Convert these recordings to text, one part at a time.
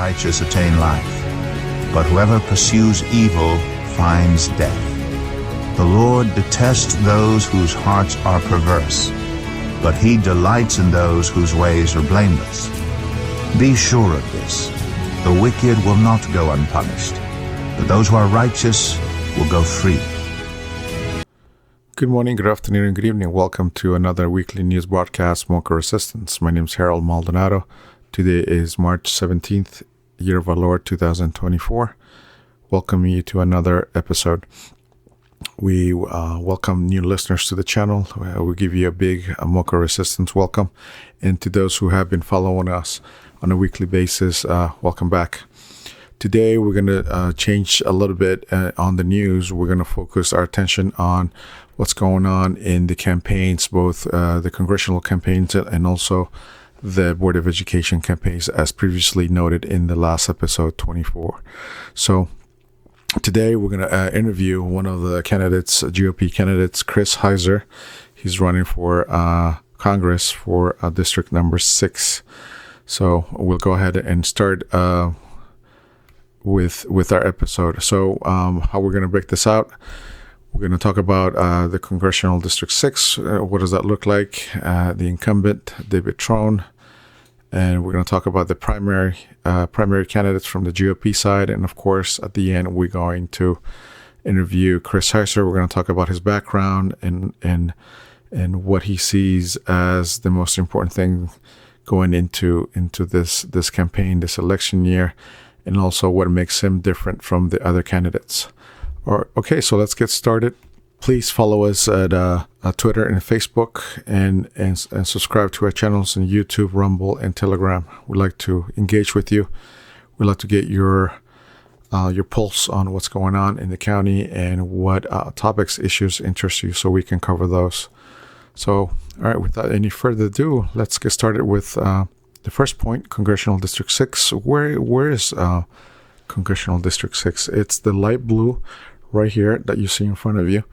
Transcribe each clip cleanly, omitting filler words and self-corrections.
righteous attain life, but whoever pursues evil finds death. The Lord detests those whose hearts are perverse, but he delights in those whose ways are blameless. Be sure of this, the wicked will not go unpunished, but those who are righteous will go free. Good morning, good afternoon, and good evening. Welcome to another weekly news broadcast, MoCo Resistance. My name is Harold Maldonado. Today is March 17th, year of our Lord 2024. Welcome you to another episode. We welcome new listeners to the channel. We give you a big MoCo Resistance welcome. And to those who have been following us on a weekly basis, welcome back. Today, we're going to change a little bit on the news. We're going to focus our attention on what's going on in the campaigns, both the congressional campaigns and also the Board of Education campaigns, as previously noted in the last episode 24. So today, we're going to interview one of the candidates, GOP candidates, Chris Hyser. He's running for Congress for District number 6. So we'll go ahead and start with our episode. So how we're going to break this out, we're going to talk about the Congressional District 6. What does that look like? The incumbent, David Trone. And we're going to talk about the primary candidates from the GOP side. And of course, at the end, we're going to interview Chris Hyser. We're going to talk about his background and what he sees as the most important thing going into this campaign, this election year, and also what makes him different from the other candidates. Okay, so let's get started. Please follow us at Twitter and Facebook, and subscribe to our channels on YouTube, Rumble, and Telegram. We'd like to engage with you. We'd like to get your pulse on what's going on in the county and what topics, issues interest you, so we can cover those. So, all right, without any further ado, let's get started with the first point, Congressional District 6. Where is Congressional District 6? It's the light blue right here that you see in front of you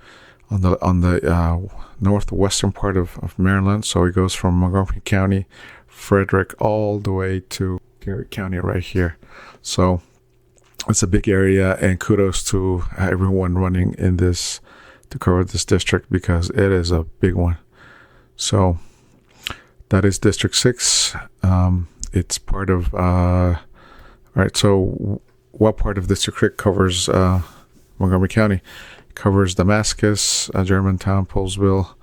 on the northwestern part of Maryland. So it goes from Montgomery County, Frederick, all the way to Garrett County right here. So it's a big area, and kudos to everyone running in this to cover this district, because it is a big one. So that is District 6. It's part of, all right, so what part of District 6 covers Montgomery County? It covers Damascus, Germantown, Poolesville,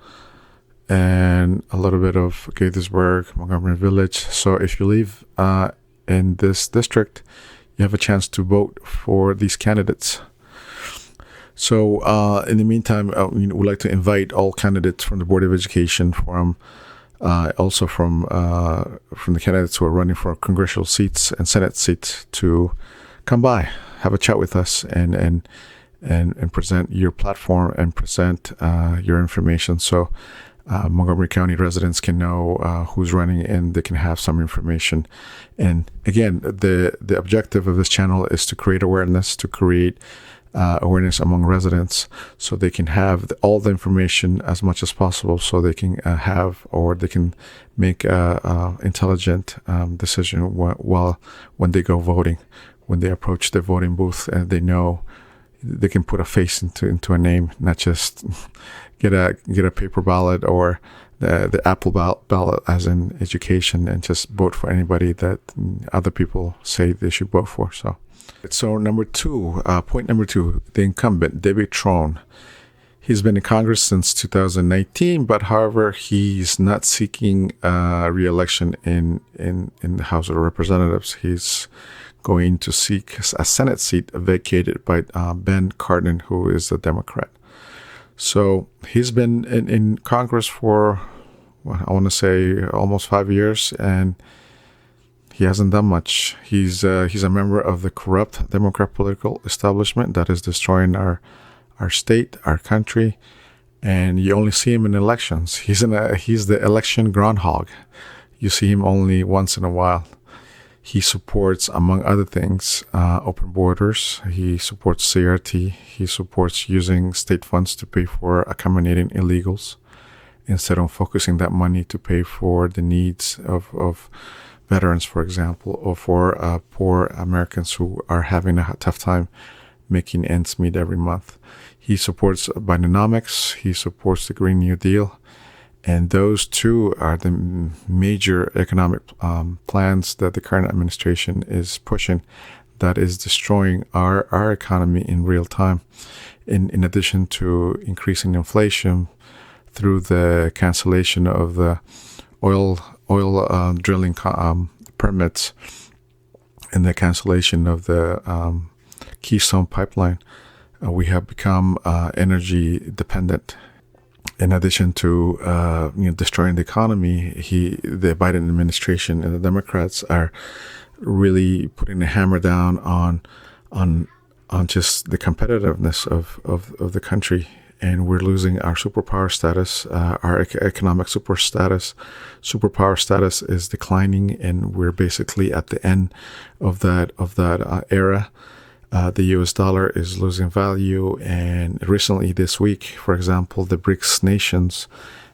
and a little bit of Gaithersburg, Montgomery Village. So if you live in this district, you have a chance to vote for these candidates. So in the meantime, we'd like to invite all candidates from the Board of Education, also from the candidates who are running for congressional seats and Senate seats, to come by, have a chat with us, and present your platform and present your information, so Montgomery County residents can know who's running, and they can have some information. And again, the objective of this channel is to create awareness, awareness among residents, so they can have all the information as much as possible, so they can they can make a intelligent decision when they go voting, when they approach the voting booth, and they know they can put a face into a name, not just get a paper ballot or the Apple ballot, as in education, and just vote for anybody that other people say they should vote for. So number 2, point number 2, the incumbent, David Trone. He's been in Congress since 2019, but however, he's not seeking re-election in the House of Representatives. He's going to seek a Senate seat vacated by Ben Cardin, who is a Democrat. So he's been in Congress for, I want to say, almost 5 years, and he hasn't done much. He's a member of the corrupt Democrat political establishment that is destroying our state, our country, and you only see him in elections. He's the election groundhog. You see him only once in a while. He supports, among other things, open borders. He supports CRT. He supports using state funds to pay for accommodating illegals instead of focusing that money to pay for the needs of veterans, for example, or for poor Americans who are having a tough time making ends meet every month. He supports Bidenomics. He supports the Green New Deal. And those two are the major economic plans that the current administration is pushing that is destroying our economy in real time. In addition to increasing inflation through the cancellation of the oil drilling permits and the cancellation of the Keystone pipeline, we have become energy dependent. In addition to destroying the economy, the Biden administration and the Democrats are really putting a hammer down on just the competitiveness of the country, and we're losing our superpower status, our economic superpower status is declining, and we're basically at the end of that era. The U.S. dollar is losing value, and recently this week, for example, the BRICS nations,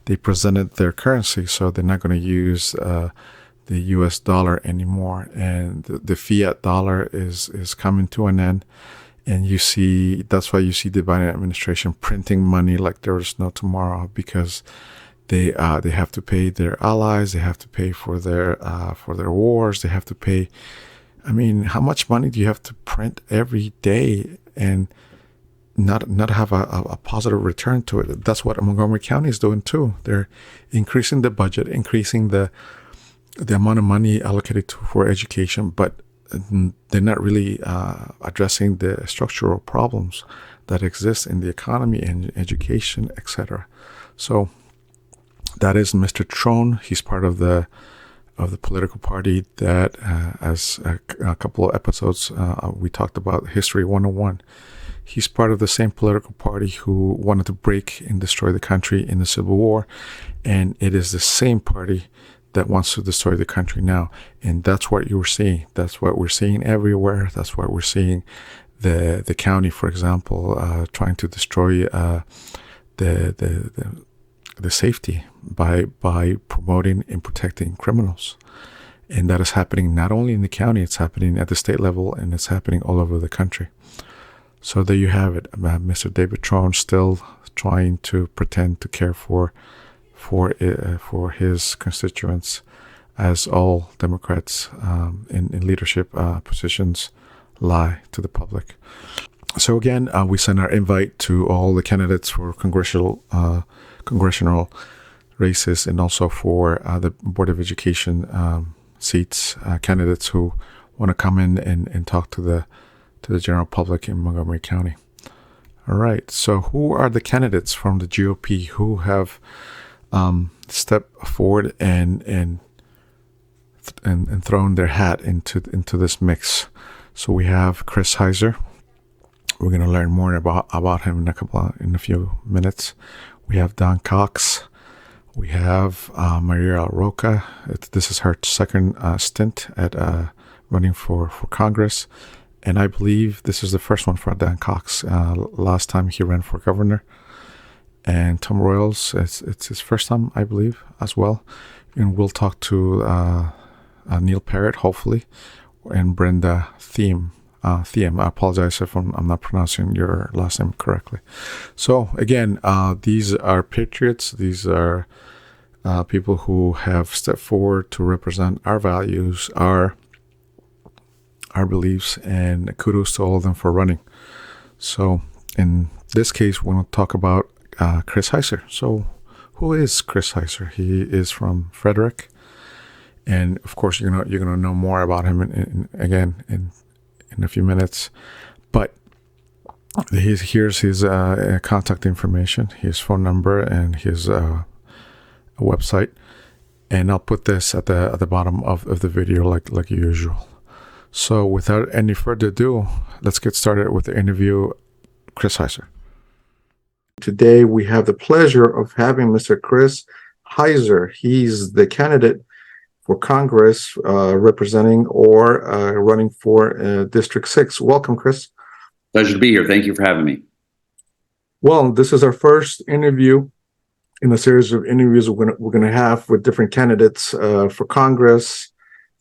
they presented their currency, so they're not going to use the U.S. dollar anymore, and the fiat dollar is coming to an end. And that's why you see the Biden administration printing money like there is no tomorrow, because they have to pay their allies, they have to pay for their wars, they have to pay. I mean, how much money do you have to print every day and not have a positive return to it? That's what Montgomery County is doing too. They're increasing the budget, increasing the amount of money allocated for education, but they're not really addressing the structural problems that exist in the economy and education, etc. So that is Mr. Trone. He's part of the political party that, as a couple of episodes we talked about History 101. He's part of the same political party who wanted to break and destroy the country in the Civil War, and it is the same party that wants to destroy the country now. And that's what you're seeing. That's what we're seeing everywhere. That's what we're seeing the county, for example, trying to destroy the safety by promoting and protecting criminals. And that is happening not only in the county, it's happening at the state level, and it's happening all over the country. So there you have it. Mr. David Trone still trying to pretend to care for his constituents, as all Democrats in leadership positions lie to the public. So again, we send our invite to all the candidates for congressional races, and also for the Board of Education seats, candidates who want to come in and talk to the general public in Montgomery County. All right. So who are the candidates from the GOP who have stepped forward and thrown their hat into this mix? So we have Chris Hyser. We're going to learn more about him in a few minutes. We have Don Cox. We have Maria Roca. This is her second stint at running for Congress. And I believe this is the first one for Don Cox. Last time he ran for governor. And Tom Royals, it's his first time, I believe, as well. And we'll talk to Neil Parrott, hopefully, and Brenda Thiem. I apologize if I'm not pronouncing your last name correctly. So again, these are patriots. These are people who have stepped forward to represent our values, our beliefs, and kudos to all of them for running. So in this case, we want to talk about Chris Hyser. So who is Chris Hyser? He is from Frederick, and of course you're gonna know more about him in a few minutes. But here's his contact information, his phone number, and his website. And I'll put this at the bottom of the video like usual. So without any further ado, let's get started with the interview. Chris Hyser. Today we have the pleasure of having Mr. Chris Hyser. He's the candidate for Congress representing or running for District 6. Welcome, Chris. Pleasure to be here. Thank you for having me. Well, this is our first interview in a series of interviews we're going to have with different candidates for Congress,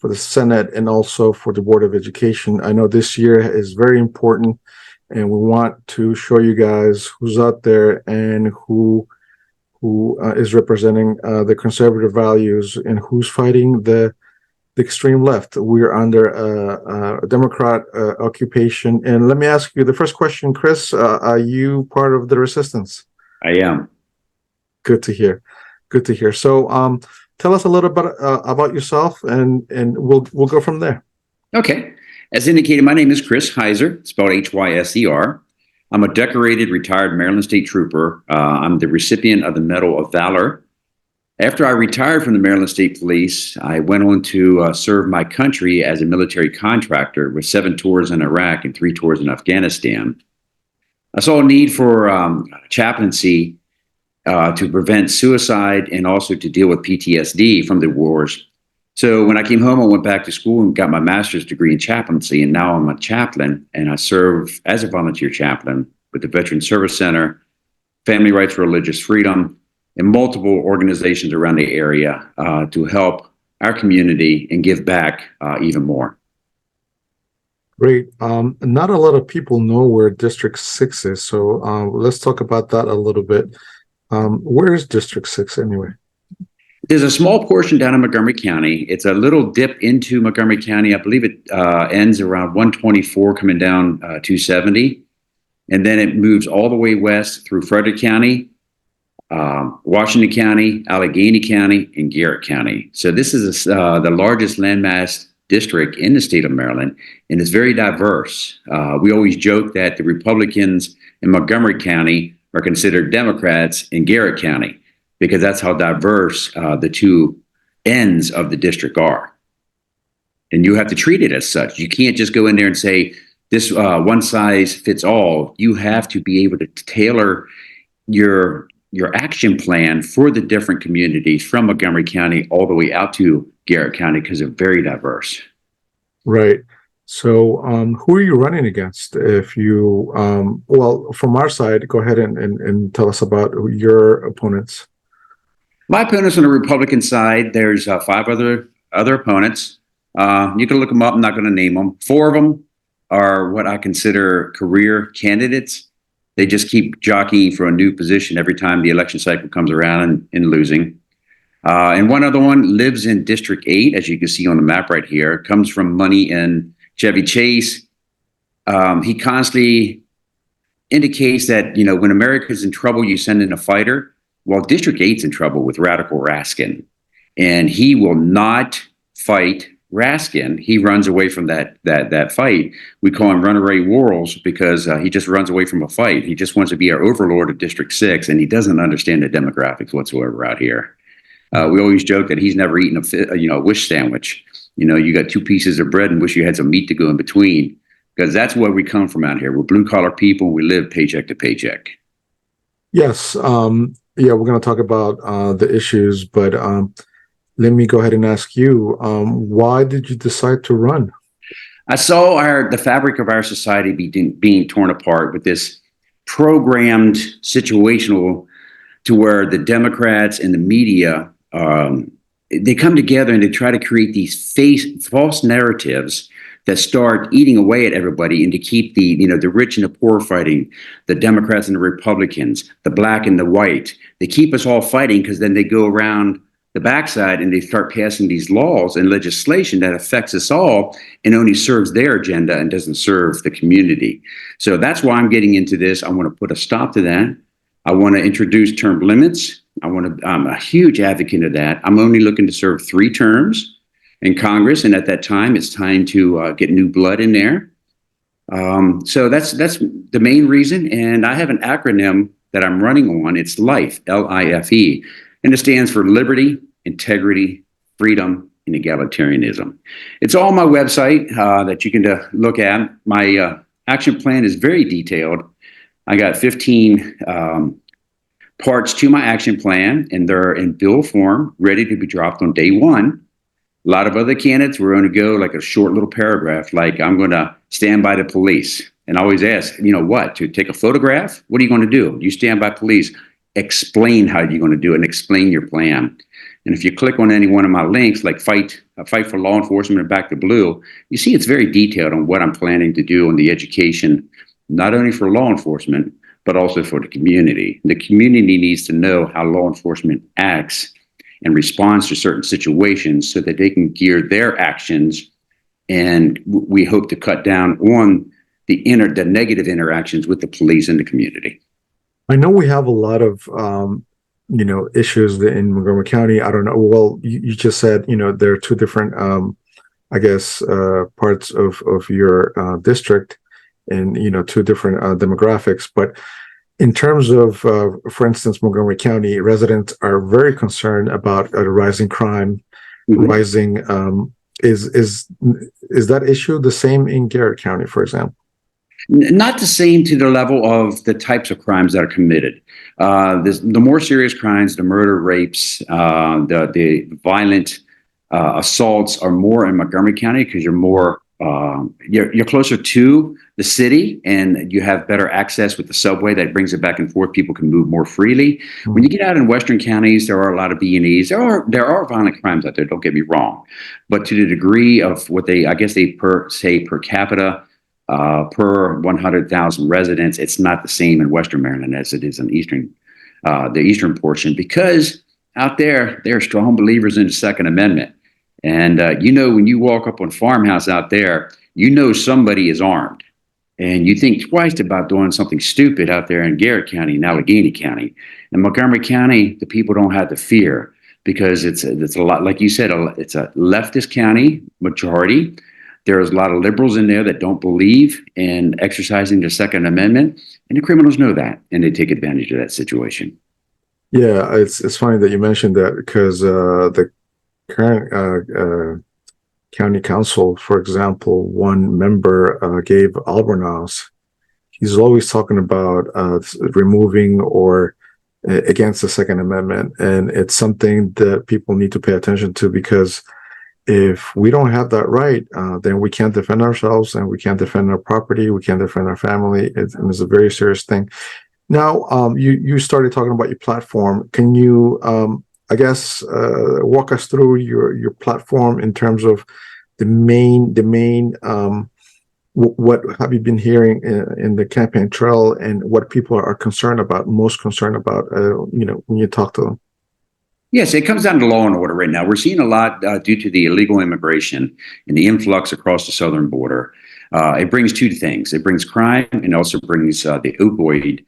for the Senate and also for the Board of Education. I know this year is very important, and we want to show you guys who's out there and who is representing the conservative values and who's fighting the extreme left. We're under a Democrat occupation. And let me ask you the first question, Chris. Are you part of the resistance? I am. Good to hear. Good to hear. So tell us a little bit about yourself, and we'll go from there. Okay. As indicated, my name is Chris Hyser, spelled Hyser. I'm a decorated retired Maryland State Trooper. I'm the recipient of the Medal of Valor. After I retired from the Maryland State Police, I went on to serve my country as a military contractor with 7 tours in Iraq and 3 tours in Afghanistan. I saw a need for chaplaincy to prevent suicide and also to deal with PTSD from the wars. So when I came home, I went back to school and got my master's degree in chaplaincy, and now I'm a chaplain, and I serve as a volunteer chaplain with the Veteran Service Center, Family Rights for Religious Freedom, and multiple organizations around the area to help our community and give back even more. Great. Not a lot of people know where District 6 is, so let's talk about that a little bit. Where is District 6 anyway? There's a small portion down in Montgomery County. It's a little dip into Montgomery County. I believe it ends around 124 coming down 270. And then it moves all the way west through Frederick County, Washington County, Allegheny County, and Garrett County. So this is the largest landmass district in the state of Maryland, and it's very diverse. We always joke that the Republicans in Montgomery County are considered Democrats in Garrett County, because that's how diverse the two ends of the district are. And you have to treat it as such. You can't just go in there and say, this one size fits all. You have to be able to tailor your action plan for the different communities from Montgomery County all the way out to Garrett County, because they're very diverse. Right. So who are you running against? If you, well, from our side, go ahead and tell us about your opponents. My opponents on the Republican side, there's 5 other opponents. You can look them up. I'm not going to name them. 4 of them are what I consider career candidates. They just keep jockeying for a new position every time the election cycle comes around and losing. And one other one lives in District 8, as you can see on the map right here. Comes from money in Chevy Chase. He constantly indicates that, when America's in trouble, you send in a fighter. Well, District 8's in trouble with Radical Raskin, and he will not fight Raskin. He runs away from that fight. We call him Runaway Worrells because he just runs away from a fight. He just wants to be our overlord of District 6, and he doesn't understand the demographics whatsoever out here. We always joke that he's never eaten a wish sandwich. You got 2 pieces of bread and wish you had some meat to go in between, because that's where we come from out here. We're blue collar people. We live paycheck to paycheck. Yes. Yeah, we're going to talk about the issues, but let me go ahead and ask you, why did you decide to run? I saw the fabric of our society being torn apart with this programmed situational to where the Democrats and the media, they come together and they try to create these false narratives that start eating away at everybody, and to keep the rich and the poor fighting, the Democrats and the Republicans, the black and the white. They keep us all fighting, because then they go around the backside and they start passing these laws and legislation that affects us all and only serves their agenda and doesn't serve the community. So that's why I'm getting into this. I want to put a stop to that. I want to introduce term limits. I'm a huge advocate of that. I'm only looking to serve 3 terms in Congress, and at that time, it's time to get new blood in there. So that's the main reason, and I have an acronym that I'm running on. It's LIFE, L-I-F-E, and it stands for Liberty, Integrity, Freedom, and Egalitarianism. It's all on my website that you can look at. My action plan is very detailed. I got 15 parts to my action plan, and they're in bill form, ready to be dropped on day 1. A lot of other candidates were going to go like a short little paragraph, like, I'm going to stand by the police. And I always ask, what? To take a photograph? What are you going to do? You stand by police. Explain how you're going to do it and explain your plan. And if you click on any one of my links, like fight for law enforcement and back to blue, you see it's very detailed on what I'm planning to do on the education, not only for law enforcement, but also for the community. The community needs to know how law enforcement acts and responds to certain situations so that they can gear their actions. And we hope to cut down on the negative interactions with the police and the community. I know we have a lot of issues in Montgomery County. I don't know. Well, you just said there are two different parts of your district, and two different demographics. But in terms of, for instance, Montgomery County residents are very concerned about rising crime, rising. Is that issue the same in Garrett County, for example? Not the same to the level of the types of crimes that are committed. The more serious crimes, the murder, rapes, the violent assaults are more in Montgomery County because you're closer to the city and you have better access with the subway that brings it back and forth. People can move more freely. When you get out in Western counties, there are a lot of B&Es. There are violent crimes out there. Don't get me wrong, but to the degree of what they say per capita. Per 100,000 residents, it's not the same in Western Maryland as it is in the eastern portion, because out there, they're strong believers in the Second Amendment. And when you walk up on farmhouse out there, somebody is armed. And you think twice about doing something stupid out there in Garrett County and Allegheny County. In Montgomery County, the people don't have the fear because it's a lot, like you said, it's a leftist county majority. There's a lot of liberals in there that don't believe in exercising the Second Amendment, and the criminals know that, and they take advantage of that situation. Yeah, it's funny that you mentioned that because the current county council, for example, one member, Gabe Albornoz, he's always talking about removing or against the Second Amendment, and it's something that people need to pay attention to because if we don't have that right, then we can't defend ourselves and we can't defend our property. We can't defend our family. It's a very serious thing. Now, you started talking about your platform. Can you, walk us through your platform in terms of the main, what have you been hearing in the campaign trail and what people are most concerned about, when you talk to them? Yes, it comes down to law and order right now. We're seeing a lot due to the illegal immigration and the influx across the southern border. It brings two things. It brings crime and also brings the opioid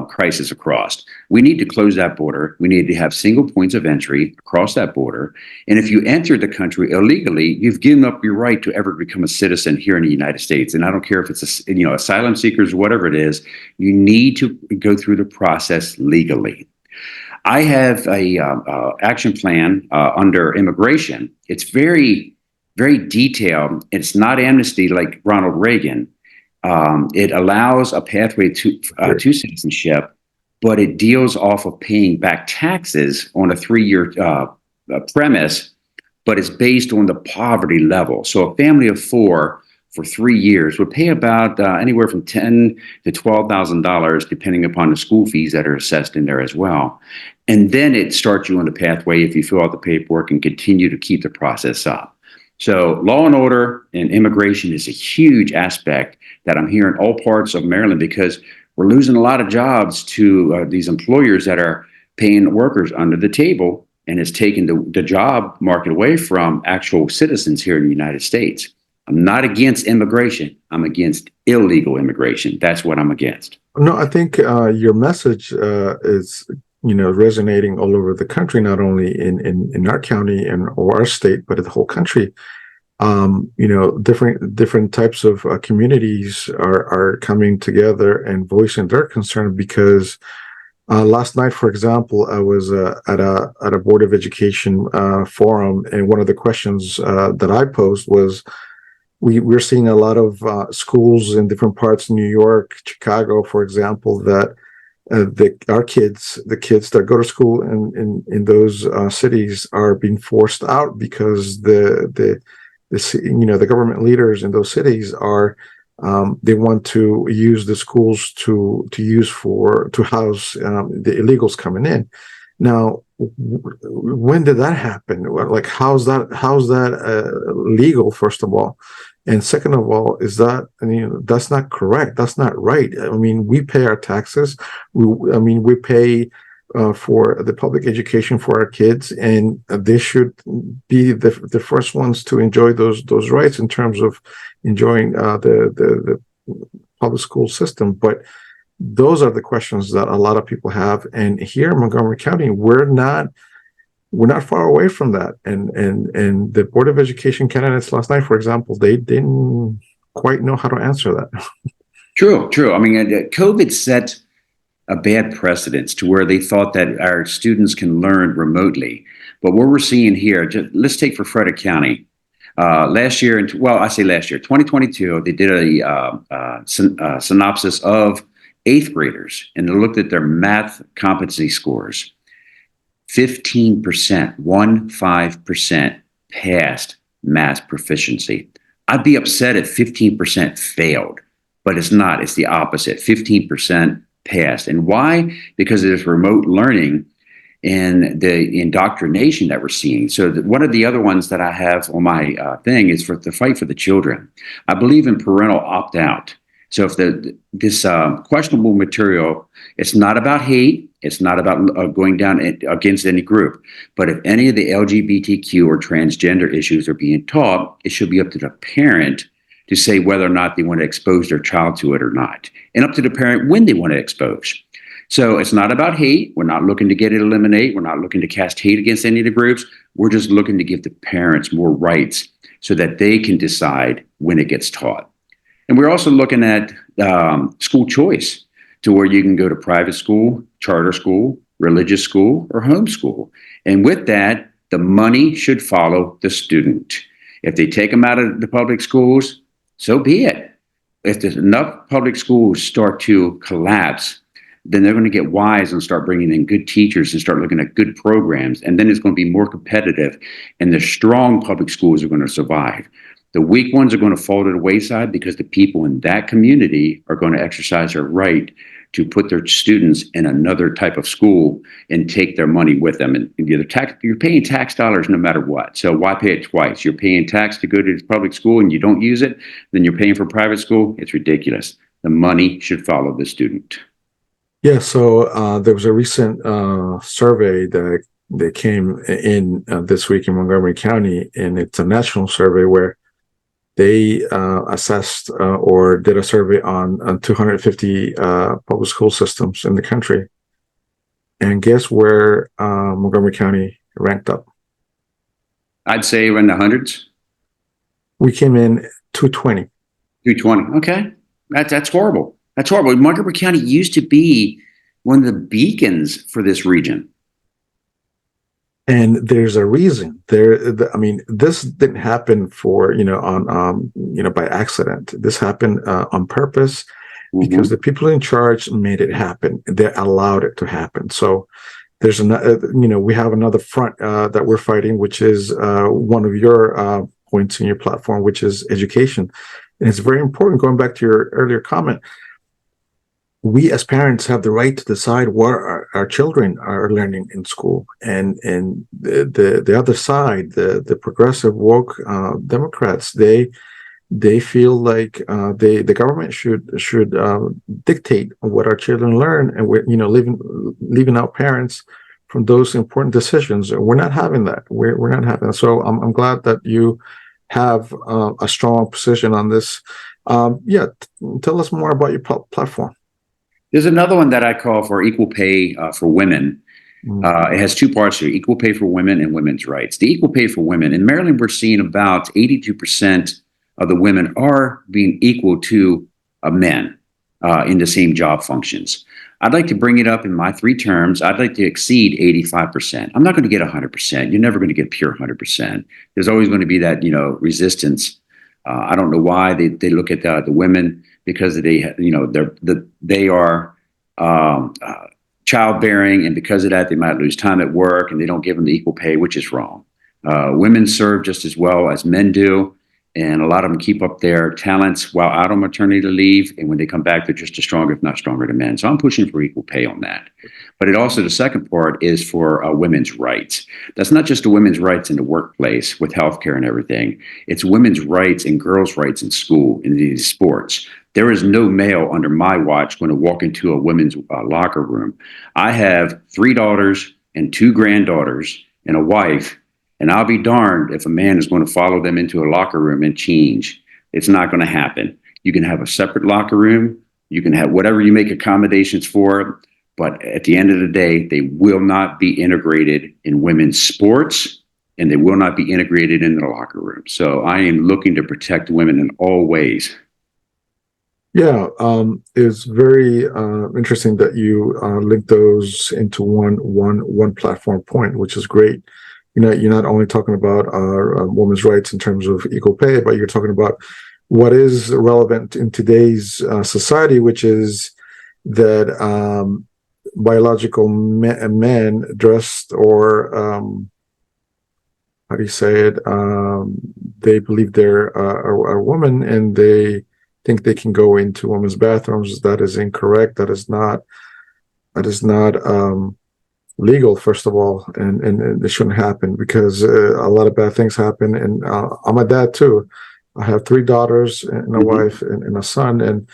crisis across. We need to close that border. We need to have single points of entry across that border. And if you enter the country illegally, you've given up your right to ever become a citizen here in the United States. And I don't care if it's asylum seekers, whatever it is, you need to go through the process legally. I have a action plan under immigration. It's very, very detailed. It's not amnesty like Ronald Reagan. It allows a pathway to citizenship, but it deals off of paying back taxes on a 3-year premise, but it's based on the poverty level. So a family of 4 for 3 years would pay about anywhere from $10,000 to $12,000, depending upon the school fees that are assessed in there as well. And then it starts you on the pathway if you fill out the paperwork and continue to keep the process up. So law and order and immigration is a huge aspect that I'm hearing all parts of Maryland because we're losing a lot of jobs to these employers that are paying workers under the table, and it's taking the job market away from actual citizens here in the United States. I'm not against immigration. I'm against illegal immigration. That's what I'm against. No, I think your message is resonating all over the country, not only in our county or our state, but in the whole country. Different types of communities are coming together and voicing their concern because last night, for example, I was at a Board of Education forum, and one of the questions that I posed was, we're seeing a lot of schools in different parts of New York, Chicago, for example, that the kids that go to school in those cities are being forced out because the government leaders in those cities are they want to use the schools to house the illegals coming in. Now, when did that happen? Like, how's that legal, first of all? And second of all, is that, that's not correct. That's not right. I mean, we pay our taxes. We pay for the public education for our kids, and they should be the first ones to enjoy those rights in terms of enjoying the public school system. But those are the questions that a lot of people have. And here in Montgomery County, we're not far away from that. And the Board of Education candidates last night, for example, they didn't quite know how to answer that. True. I mean, COVID set a bad precedence to where they thought that our students can learn remotely. But what we're seeing here, let's take for Frederick County. Last year, 2022, they did a synopsis of eighth graders, and they looked at their math competency scores. 15%, 15% passed math proficiency. I'd be upset if 15% failed, but it's not. It's the opposite. 15% passed. And why? Because of this remote learning and the indoctrination that we're seeing. So one of the other ones that I have on my thing is for the fight for the children. I believe in parental opt-out. So if this questionable material, it's not about hate, it's not about going down against any group, but if any of the LGBTQ or transgender issues are being taught, it should be up to the parent to say whether or not they want to expose their child to it or not, and up to the parent when they want to expose. So it's not about hate. We're not looking to get it eliminated. We're not looking to cast hate against any of the groups. We're just looking to give the parents more rights so that they can decide when it gets taught. And we're also looking at school choice, to where you can go to private school, charter school, religious school, or homeschool. And with that, the money should follow the student. If they take them out of the public schools, so be it. If there's enough public schools start to collapse, then they're going to get wise and start bringing in good teachers and start looking at good programs. And then it's going to be more competitive, and the strong public schools are going to survive. The weak ones are going to fall to the wayside because the people in that community are going to exercise their right to put their students in another type of school and take their money with them. And you're paying tax dollars no matter what. So why pay it twice? You're paying tax to go to public school and you don't use it, then you're paying for private school. It's ridiculous. The money should follow the student. Yeah, so there was a recent survey that came in this week in Montgomery County, and it's a national survey where they assessed or did a survey on 250 public school systems in the country. And guess where Montgomery County ranked up? I'd say we're in the hundreds. We came in 220. 220. Okay. That's horrible. That's horrible. Montgomery County used to be one of the beacons for this region. And there's a reason this didn't happen by accident. This happened on purpose, because the people in charge made it happen. They allowed it to happen. So there's we have another front that we're fighting, which is one of your points in your platform, which is education. And it's very important, going back to your earlier comment, we as parents have the right to decide what our children are learning in school, and the other side, the progressive woke Democrats, they feel like the government should dictate what our children learn, and we're leaving out parents from those important decisions. We're not having that. We're not having that. So I'm glad that you have a strong position on this. Tell us more about your platform. There's another one that I call for equal pay for women. It has two parts here: equal pay for women and women's rights. The equal pay for women in Maryland, we're seeing about 82% of the women are being equal to men in the same job functions. I'd like to bring it up in my three terms. I'd like to exceed 85%. I'm not going to get 100%. You're never going to get pure 100%. There's always going to be that resistance. I don't know why they look at the women, because they are childbearing, and because of that, they might lose time at work, and they don't give them the equal pay, which is wrong. Women serve just as well as men do, and a lot of them keep up their talents while out on maternity leave. And when they come back, they're just as strong, if not stronger than men. So I'm pushing for equal pay on that. But it also, the second part is for women's rights. That's not just the women's rights in the workplace with healthcare and everything. It's women's rights and girls' rights in school, in these sports. There is no male under my watch going to walk into a women's locker room. I have 3 daughters and 2 granddaughters and a wife, and I'll be darned if a man is going to follow them into a locker room and change. It's not going to happen. You can have a separate locker room. You can have whatever you make accommodations for. But at the end of the day, they will not be integrated in women's sports, and they will not be integrated in the locker room. So I am looking to protect women in all ways. Yeah, it's very interesting that you link those into one platform point, which is great. You're not only talking about women's rights in terms of equal pay, but you're talking about what is relevant in today's society, which is that biological men dressed, or how do you say it? They believe they're a woman, and they think they can go into women's bathrooms. That is incorrect. That is not legal, first of all, and it shouldn't happen, because a lot of bad things happen. And I'm a dad too. I have 3 daughters and a wife and a son, and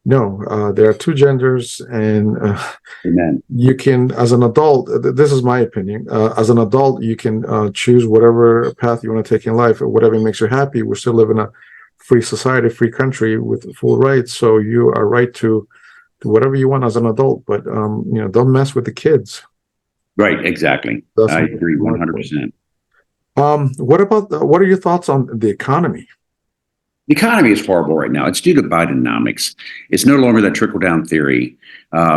no, there are 2 genders, and Amen. you can, as an adult, this is my opinion, as an adult, you can choose whatever path you want to take in life, or whatever makes you happy. We still live in a free society, free country with full rights, so you are right to do whatever you want as an adult, but don't mess with the kids. Right, exactly. I agree 100%. What are your thoughts on the economy? The economy is horrible right now. It's due to Bidenomics. It's no longer that trickle-down theory.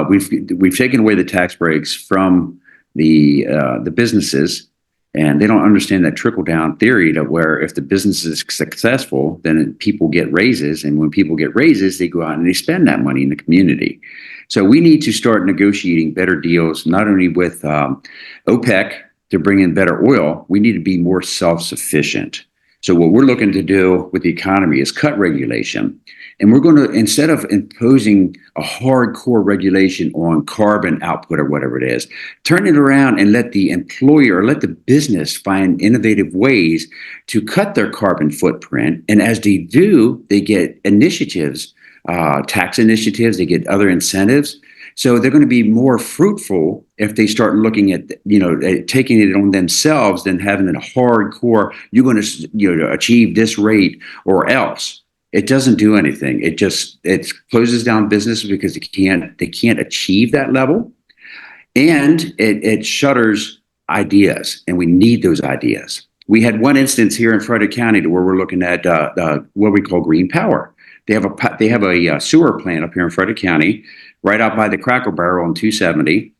We've taken away the tax breaks from the businesses, and they don't understand that trickle-down theory, that where if the business is successful, then people get raises, and when people get raises, they go out and they spend that money in the community. So we need to start negotiating better deals, not only with OPEC to bring in better oil. We need to be more self-sufficient. So what we're looking to do with the economy is cut regulation. And we're going to, instead of imposing a hardcore regulation on carbon output or whatever it is, turn it around and let the employer, let the business find innovative ways to cut their carbon footprint. And as they do, they get initiatives, tax initiatives, they get other incentives. So they're going to be more fruitful if they start looking at, taking it on themselves than having a hardcore, you're going to, achieve this rate or else. It doesn't do anything. It closes down businesses because they can't achieve that level. And it shutters ideas, and we need those ideas. We had one instance here in Frederick County where we're looking at what we call green power. They have a sewer plant up here in Frederick County, right out by the Cracker Barrel on 270.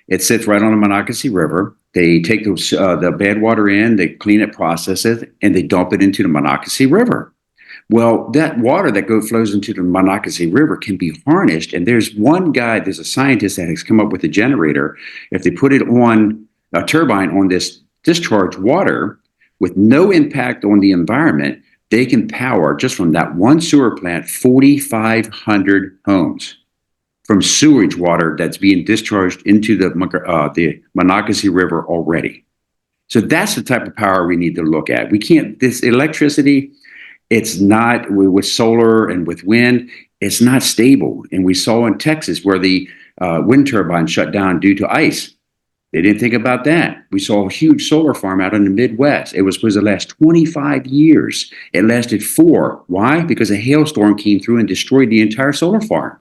It sits right on the Monocacy River. They take the bad water in, they clean it, process it, and they dump it into the Monocacy River. Well, that water that flows into the Monocacy River can be harnessed. And there's a scientist that has come up with a generator. If they put it on a turbine on this discharged water with no impact on the environment, they can power, just from that one sewer plant, 4,500 homes from sewage water that's being discharged into the Monocacy River already. So that's the type of power we need to look at. We can't, this electricity, it's not, with solar and with wind, it's not stable. And we saw in Texas where the wind turbine shut down due to ice. They didn't think about that. We saw a huge solar farm out in the Midwest. It was supposed to last 25 years. It lasted 4. Why? Because a hailstorm came through and destroyed the entire solar farm.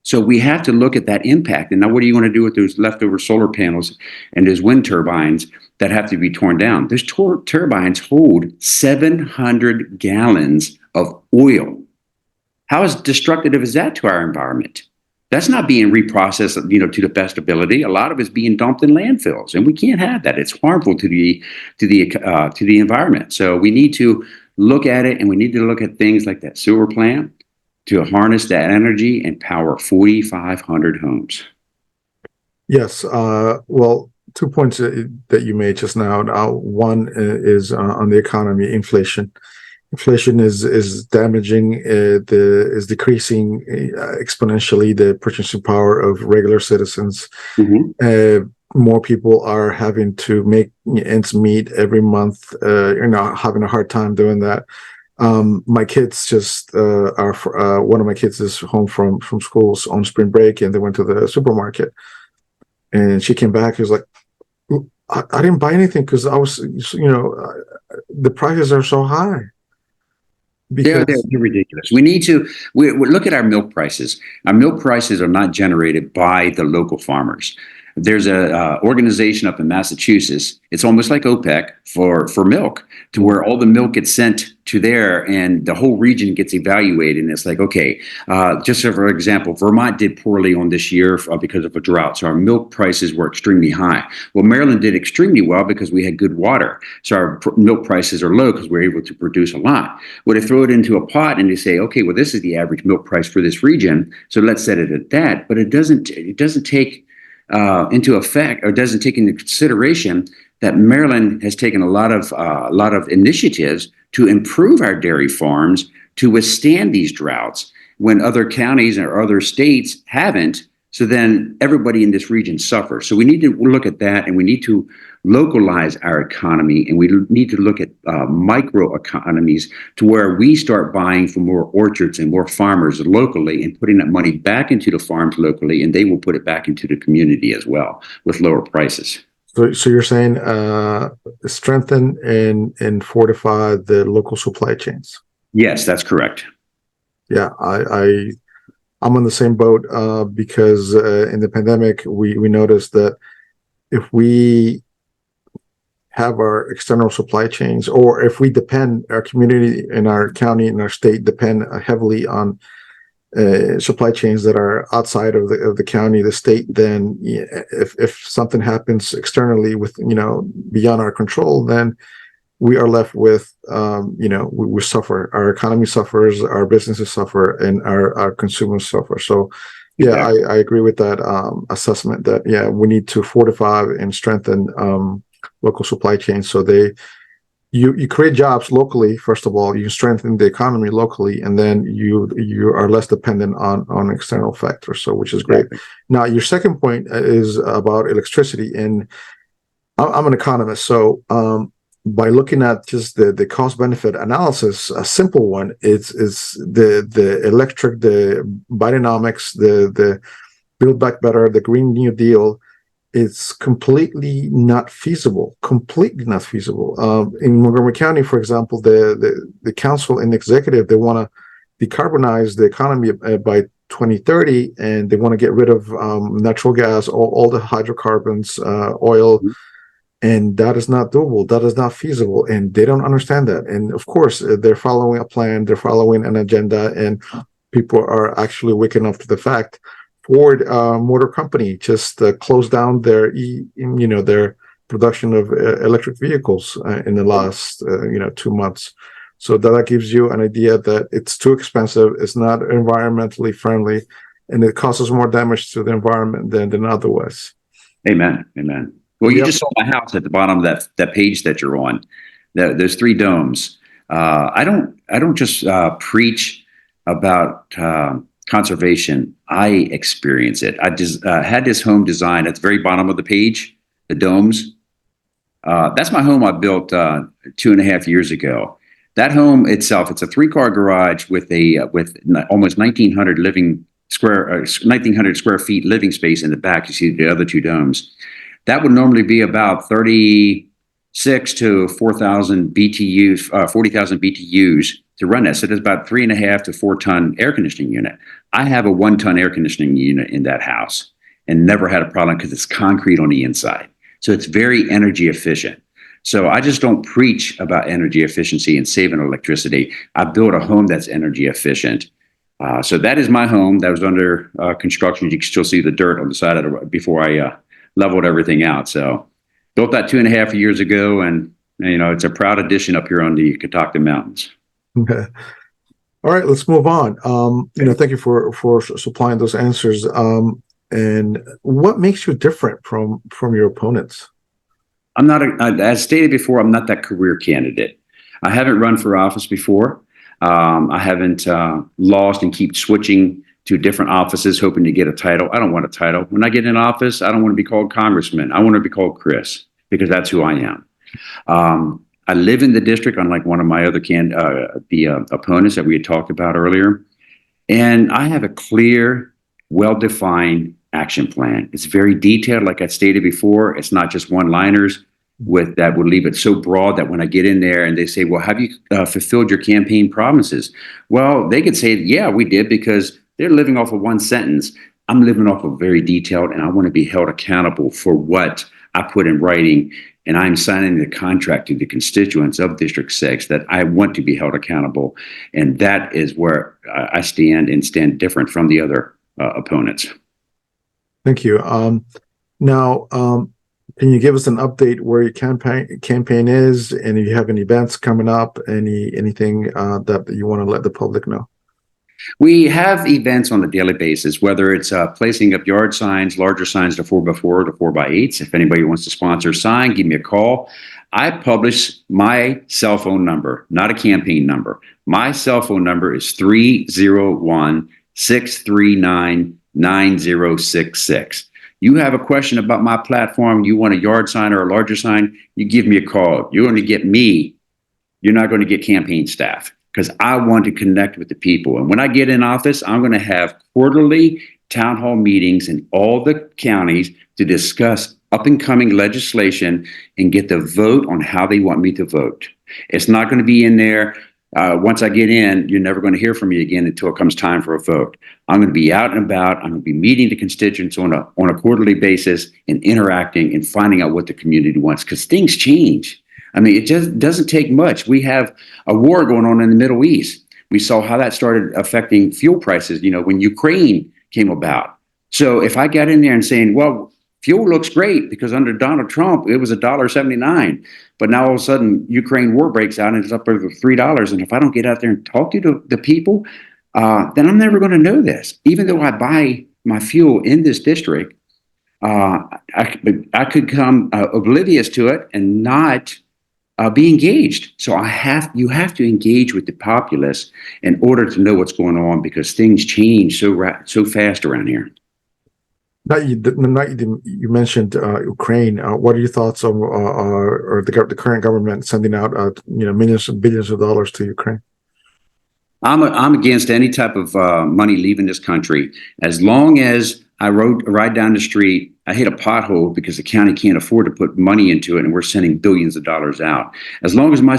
So we have to look at that impact. And now what are you going to do with those leftover solar panels and those wind turbines that have to be torn down? Those turbines hold 700 gallons of oil. How destructive is that to our environment? That's not being reprocessed, to the best ability. A lot of it's being dumped in landfills, and we can't have that. It's harmful to the environment. So we need to look at it, and we need to look at things like that sewer plant to harness that energy and power 4,500 homes. Yes. Well, 2 points that you made just now. One is on the economy, inflation. Inflation is damaging, is decreasing exponentially the purchasing power of regular citizens. More people are having to make ends meet every month. Having a hard time doing that. My kids just are. One of my kids is home from schools on spring break, and they went to the supermarket. And she came back. She was like, I didn't buy anything because I was, the prices are so high. They're ridiculous. We need to we look at our milk prices. Our milk prices are not generated by the local farmers. There's a organization up in Massachusetts. It's almost like OPEC for milk, to where all the milk gets sent to there, and the whole region gets evaluated. And it's like, okay, just for example, Vermont did poorly on this year because of a drought, so our milk prices were extremely high. Well, Maryland did extremely well because we had good water, so our milk prices are low because we're able to produce a lot. Well, they throw it into a pot and they say, okay, well, this is the average milk price for this region, so let's set it at that. But it doesn't take into effect, or doesn't take into consideration that Maryland has taken a lot of initiatives to improve our dairy farms to withstand these droughts when other counties or other states haven't. So then everybody in this region suffers. So we need to look at that, and we need to localize our economy, and we need to look at micro economies to where we start buying from more orchards and more farmers locally and putting that money back into the farms locally, and they will put it back into the community as well with lower prices. So you're saying strengthen and fortify the local supply chains? Yes, that's correct. Yeah, I'm on the same boat because in the pandemic, we noticed that if we have our external supply chains, or if we depend, our community and our county and our state depend heavily on supply chains that are outside of the county, the state, then if something happens externally with, beyond our control, then we are left with, we suffer. Our economy suffers, our businesses suffer, and our consumers suffer. So, yeah, exactly. I agree with that assessment that, we need to fortify and strengthen local supply chains. So you create jobs locally. First of all, you strengthen the economy locally, and then you are less dependent on external factors. So, which is great. Exactly. Now, your second point is about electricity, and I'm an economist. So, by looking at just the cost benefit analysis, a simple one is the electric, the Bidenomics, the Build Back Better, the Green New Deal. It's completely not feasible. Completely not feasible. In Montgomery County, for example, the council and the executive, they want to decarbonize the economy by 2030, and they want to get rid of natural gas, all the hydrocarbons, oil. Mm-hmm. And that is not doable. That is not feasible. And they don't understand that. And of course, they're following a plan. They're following an agenda. And people are actually waking up to the fact. Ford Motor Company just closed down their production of electric vehicles in the last 2 months. So that gives you an idea that it's too expensive. It's not environmentally friendly, and it causes more damage to the environment than otherwise. Amen. Amen. Well, you just saw my house at the bottom of that page that you're on. There's 3 domes. I don't just preach about conservation. I experience it. I just had this home designed at the very bottom of the page, the domes. That's my home I built 2.5 years ago. That home itself, it's a 3-car garage with almost 1,900 square feet living space in the back. You see the other 2 domes. That would normally be about 36 to 4,000 BTUs, 40,000 BTUs to run that. So there's about 3.5 to 4 ton air conditioning unit. I have a 1 ton air conditioning unit in that house and never had a problem because it's concrete on the inside. So it's very energy efficient. So I just don't preach about energy efficiency and saving electricity. I built a home that's energy efficient. So that is my home that was under construction. You can still see the dirt on the side of it before I leveled everything out. So built that 2.5 years ago, and it's a proud addition up here on the Catoctin Mountains. Okay. All right, let's move on. Thank you for supplying those answers. And what makes you different from your opponents? I'm not, as stated before, I'm not that career candidate. I haven't run for office before. I haven't lost and keep switching to different offices, hoping to get a title. I don't want a title. When I get in office, I don't want to be called congressman. I want to be called Chris, because that's who I am. I live in the district, unlike one of my other opponents that we had talked about earlier. And I have a clear, well-defined action plan. It's very detailed, like I stated before. It's not just one-liners that would leave it so broad that when I get in there and they say, well, have you fulfilled your campaign promises? Well, they could say, yeah, we did, because they're living off of one sentence. I'm living off of very detailed, and I want to be held accountable for what I put in writing. And I'm signing the contract to the constituents of District 6 that I want to be held accountable. And that is where I stand, and stand different from the other opponents. Thank you. Now, can you give us an update where your campaign is, and if you have any events coming up, anything that you want to let the public know? We have events on a daily basis, whether it's placing up yard signs, larger signs to 4x4 to 4x8s. If anybody wants to sponsor a sign, give me a call. I publish my cell phone number, not a campaign number. My cell phone number is 301-639-9066. You have a question about my platform, you want a yard sign or a larger sign, you give me a call. You're going to get me. You're not going to get campaign staff, because I want to connect with the people. And when I get in office, I'm going to have quarterly town hall meetings in all the counties to discuss up and coming legislation and get the vote on how they want me to vote. It's not going to be in there. Once I get in, you're never going to hear from me again until it comes time for a vote. I'm going to be out and about. I'm going to be meeting the constituents on a quarterly basis and interacting and finding out what the community wants, because things change. I mean, it just doesn't take much. We have a war going on in the Middle East. We saw how that started affecting fuel prices, when Ukraine came about. So if I got in there and saying, well, fuel looks great because under Donald Trump, it was $1.79. But now all of a sudden, Ukraine war breaks out and it's up over $3. And if I don't get out there and talk to the people, then I'm never going to know this. Even though I buy my fuel in this district, I could come oblivious to it and not be engaged. So you have to engage with the populace in order to know what's going on, because things change so fast around here. You mentioned Ukraine. What are your thoughts on or the current government sending out millions and billions of dollars to Ukraine? I'm against any type of money leaving this country. As long as I ride down the street, I hit a pothole because the county can't afford to put money into it, and we're sending billions of dollars out. As long as my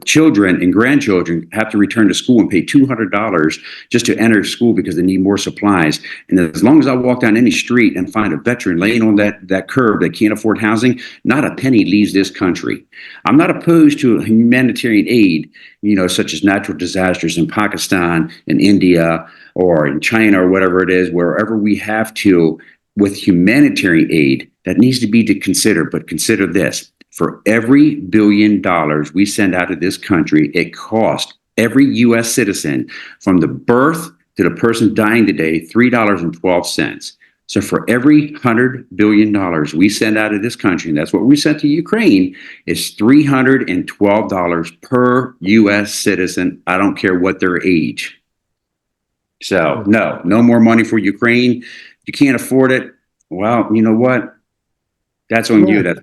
children and grandchildren have to return to school and pay $200 just to enter school because they need more supplies, and as long as I walk down any street and find a veteran laying on that curb that can't afford housing, not a penny leaves this country. I'm not opposed to humanitarian aid, such as natural disasters in Pakistan, in India, or in China, or whatever it is, wherever we have to. With humanitarian aid, that needs to be considered. But consider this: for every $1 billion we send out of this country, it costs every U.S. citizen, from the birth to the person dying today, $3.12. So for every $100 billion we send out of this country, and that's what we sent to Ukraine, is $312 per U.S. citizen. I don't care what their age. So no more money for Ukraine. You can't afford it. Well, you know what? That's on you. That's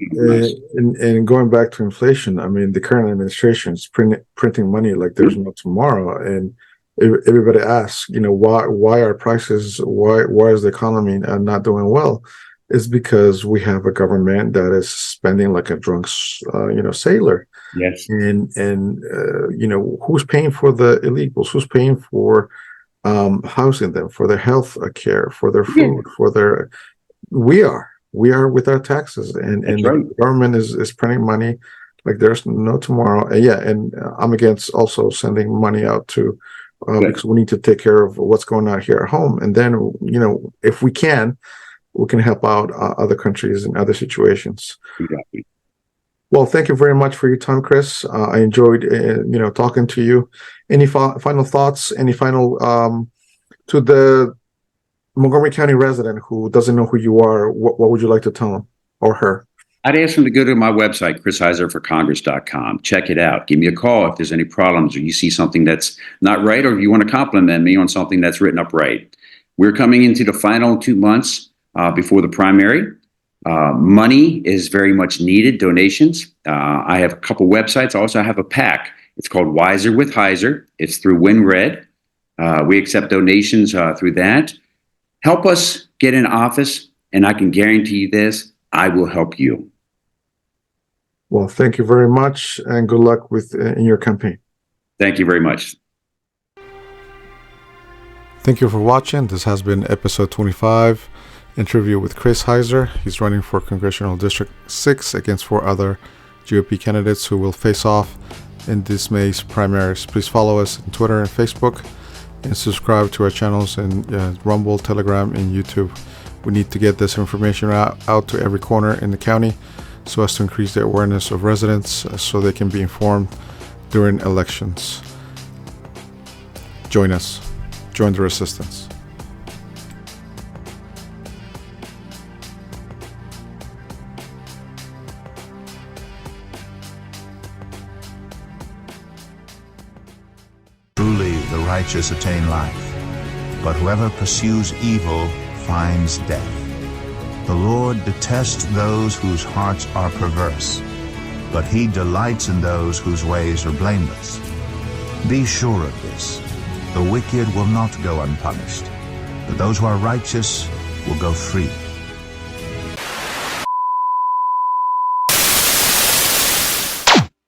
and going back to inflation, I mean, the current administration is printing money like there's no tomorrow, and everybody asks, why are prices? Why is the economy not doing well? It's because we have a government that is spending like a drunk, sailor. Yes. And who's paying for the illegals? Who's paying for housing them, for their health care, for their food, for their, we are with our taxes, and right. The government is printing money like there's no tomorrow. And I'm against also sending money out to because we need to take care of what's going on here at home, and then if we can help out other countries in other situations. Exactly. Well, thank you very much for your time, Chris. I enjoyed, talking to you. Any final thoughts? Any final to the Montgomery County resident who doesn't know who you are? What would you like to tell him or her? I'd ask them to go to my website, chrishyserforcongress.com. Check it out. Give me a call if there's any problems or you see something that's not right, or if you want to compliment me on something that's written up right. We're coming into the final 2 months before the primary. Money is very much needed, donations. I have a couple websites. Also, I have a PAC. It's called Wiser with Hyser. It's through WinRed. We accept donations through that. Help us get in office, and I can guarantee you this, I will help you. Well, thank you very much, and good luck with in your campaign. Thank you very much. Thank you for watching. This has been episode 25, interview with Chris Hyser. He's running for Congressional District 6 against 4 other GOP candidates who will face off in this May's primaries. Please follow us on Twitter and Facebook, and subscribe to our channels in Rumble, Telegram, and YouTube. We need to get this information out to every corner in the county so as to increase the awareness of residents so they can be informed during elections. Join us. Join the resistance. Truly the righteous attain life, but whoever pursues evil finds death. The Lord detests those whose hearts are perverse, but he delights in those whose ways are blameless. Be sure of this, the wicked will not go unpunished, but those who are righteous will go free.